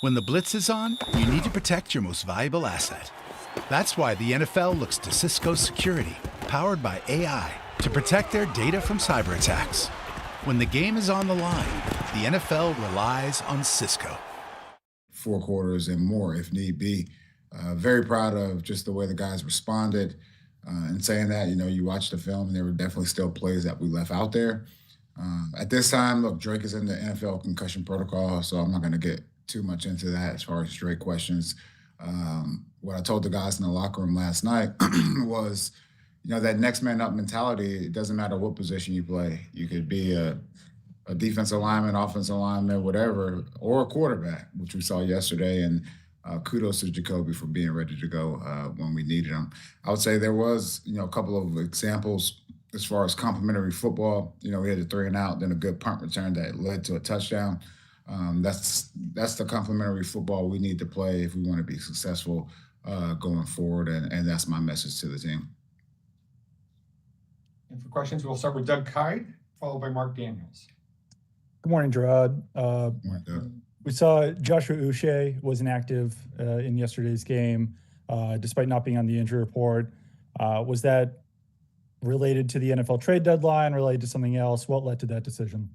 When the blitz is on, you need to protect your most valuable asset. That's why the NFL looks to Cisco Security, powered by AI, to protect their data from cyber attacks. When the game is on the line, the NFL relies on Cisco. 4 quarters and more if need be. Very proud of just the way the guys responded. And saying that, you watch the film and there were definitely still plays that we left out there. At this time, look, Drake is in the NFL concussion protocol, so I'm not going to get too much into that as far as Drake questions. What I told the guys in the locker room last night was, that next man up mentality. It doesn't matter what position you play. You could be a defensive lineman, offensive lineman, whatever, or a quarterback, which we saw yesterday. And kudos to Jacoby for being ready to go when we needed him. I would say there was, a couple of examples as far as complimentary football. We had a 3-and-out, then a good punt return that led to a touchdown. That's the complimentary football we need to play if we want to be successful going forward, and that's my message to the team. And for questions, we'll start with Doug Kyde, followed by Mark Daniels. Good morning, Jerod. Good morning, Doug. We saw Joshua Uche was inactive in yesterday's game, despite not being on the injury report. Was that related to the NFL trade deadline, related to something else? What led to that decision?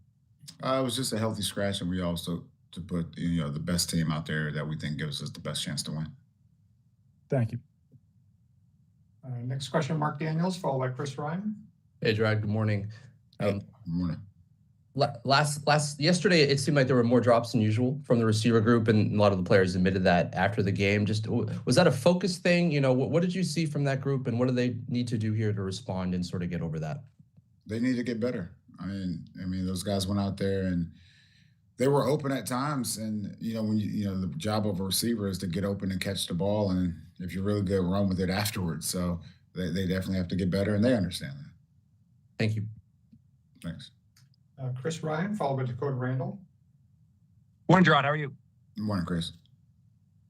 It was just a healthy scratch, and we also to put the best team out there that we think gives us the best chance to win. Thank you. Next question, Mark Daniels, followed by Chris Ryan. Hey, Jerod. Good morning. Good morning. Yesterday, it seemed like there were more drops than usual from the receiver group, and a lot of the players admitted that after the game. Just was that a focus thing? What did you see from that group, and what do they need to do here to respond and sort of get over that? They need to get better. I mean, those guys went out there and they were open at times. And when the job of a receiver is to get open and catch the ball, and if you're really good, run with it afterwards. So they definitely have to get better, and they understand that. Thank you. Thanks. Chris Ryan, followed by Dakota Randall. Morning, Jerod. How are you? Good morning, Chris.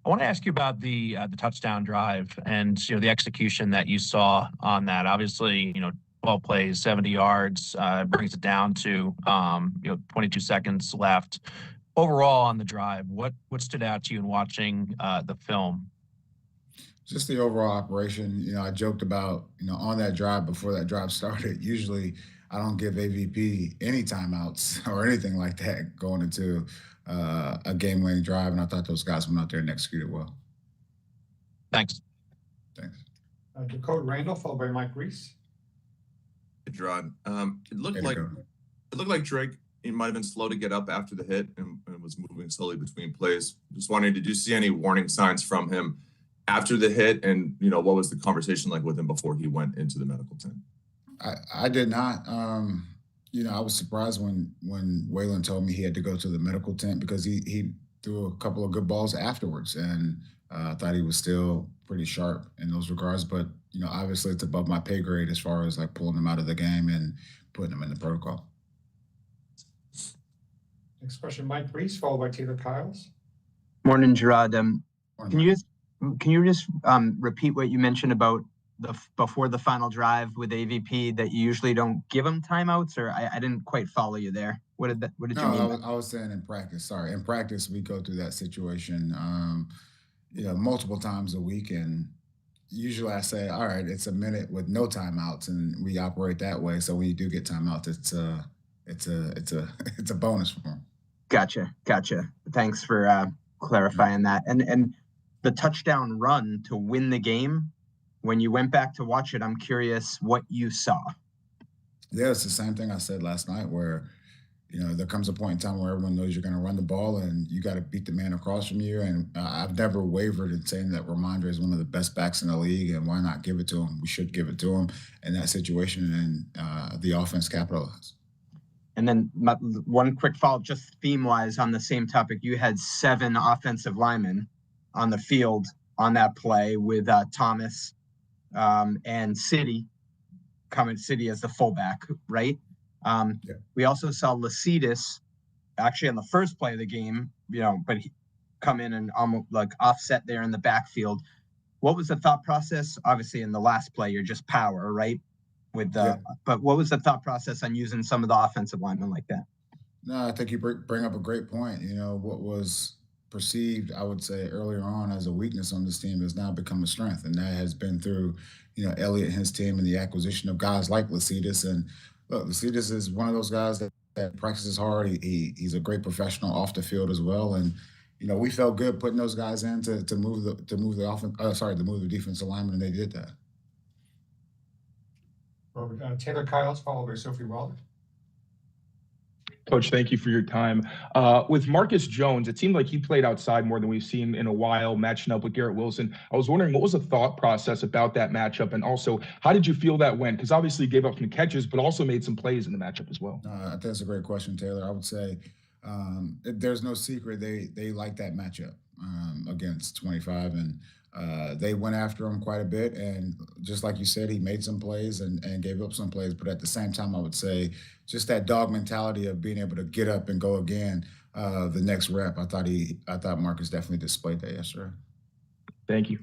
I want to ask you about the touchdown drive and the execution that you saw on that. Obviously, 12 plays, 70 yards, brings it down to 22 seconds left. Overall on the drive, what stood out to you in watching the film? Just the overall operation. I joked about on that drive before that drive started. Usually, I don't give AVP any timeouts or anything like that going into a game-winning drive, and I thought those guys went out there and executed well. Thanks. Thanks. Dakota Randall, followed by Mike Reese. Hey, Jerod. It looked like Drake. He might have been slow to get up after the hit and was moving slowly between plays. Just wondering, did you see any warning signs from him after the hit? And what was the conversation like with him before he went into the medical tent? I did not. I was surprised when Waylon told me he had to go to the medical tent because he threw a couple of good balls afterwards, and I thought he was still pretty sharp in those regards. But obviously it's above my pay grade as far as like pulling him out of the game and putting him in the protocol. Next question, Mike Reese, followed by Taylor Kyles. Morning, Jerod. Morning, Can you just repeat what you mentioned about before the final drive with AVP, that you usually don't give them timeouts, or I didn't quite follow you there. What did you mean? I was saying in practice. Sorry, in practice we go through that situation, multiple times a week, and usually I say, all right, it's a minute with no timeouts, and we operate that way. So when you do get timeouts, it's a bonus for them. Gotcha. Thanks for clarifying that. And the touchdown run to win the game. When you went back to watch it, I'm curious what you saw. Yeah, it's the same thing I said last night where, there comes a point in time where everyone knows you're going to run the ball and you got to beat the man across from you. And I've never wavered in saying that Ramondre is one of the best backs in the league, and why not give it to him? We should give it to him in that situation, and the offense capitalized. And then one quick follow-up, just theme-wise on the same topic. You had 7 offensive linemen on the field on that play with Thomas and City as the fullback, right? Yeah. We also saw Lacidus actually on the first play of the game, but he come in and almost like offset there in the backfield. What was the thought process? Obviously, in the last play, you're just power, right? But what was the thought process on using some of the offensive linemen like that? No, I think you bring up a great point. What was perceived, I would say, earlier on as a weakness on this team has now become a strength, and that has been through, Elliott and his team and the acquisition of guys like Lascidas. And look, Lascidas is one of those guys that practices hard. He's a great professional off the field as well, and we felt good putting those guys in to move the offense. To move the defensive lineman, and they did that. Taylor Kyles, followed by Sophie Waller. Coach, thank you for your time. With Marcus Jones, it seemed like he played outside more than we've seen in a while, matching up with Garrett Wilson. I was wondering, what was the thought process about that matchup? And also, how did you feel that went? Because obviously he gave up some catches, but also made some plays in the matchup as well. I think that's a great question, Taylor. I would say there's no secret they like that matchup against 25, and they went after him quite a bit. And just like you said, he made some plays and gave up some plays. But at the same time, I would say just that dog mentality of being able to get up and go again the next rep. I thought Marcus definitely displayed that yesterday. Thank you.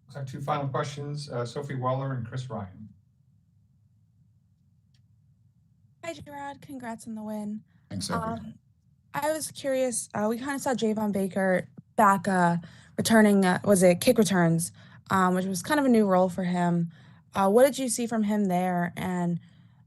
So 2 final questions, Sophie Waller and Chris Ryan. Hi, Jerod. Congrats on the win. Thanks, Sophie. I was curious. We kind of saw Javon Baker back returning, was it kick returns, which was kind of a new role for him. What did you see from him there? And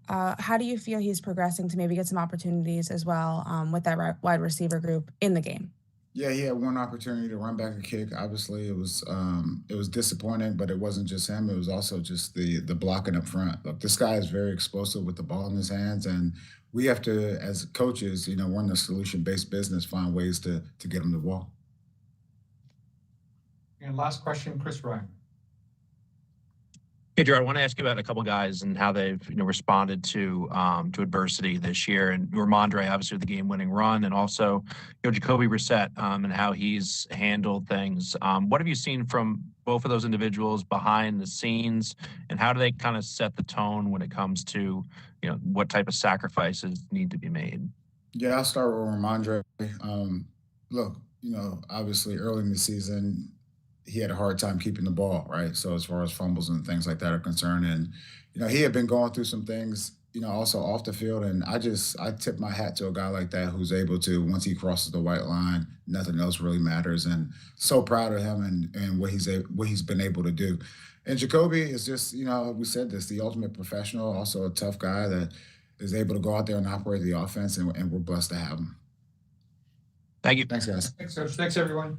how do you feel he's progressing to maybe get some opportunities as well with that wide receiver group in the game? Yeah, he had one opportunity to run back a kick. Obviously, it was disappointing, but it wasn't just him. It was also just the blocking up front. Look, this guy is very explosive with the ball in his hands, and we have to, as coaches, we're in the solution-based business, find ways to get him the ball. And last question, Chris Ryan. Hey, Jerod, I want to ask you about a couple guys and how they've responded to adversity this year. And Ramondre, obviously, with the game-winning run, and also Jacoby Brissett and how he's handled things. What have you seen from both of those individuals behind the scenes, and how do they kind of set the tone when it comes to what type of sacrifices need to be made? Yeah, I'll start with Ramondre. Look, obviously early in the season, he had a hard time keeping the ball, right? So as far as fumbles and things like that are concerned, and he had been going through some things, also off the field, and I tip my hat to a guy like that who's able to, once he crosses the white line, nothing else really matters, and so proud of him and what he's been able to do. And Jacoby is just, we said this, the ultimate professional, also a tough guy that is able to go out there and operate the offense, and we're blessed to have him. Thank you. Thanks, guys. Thanks, Coach. Thanks, everyone.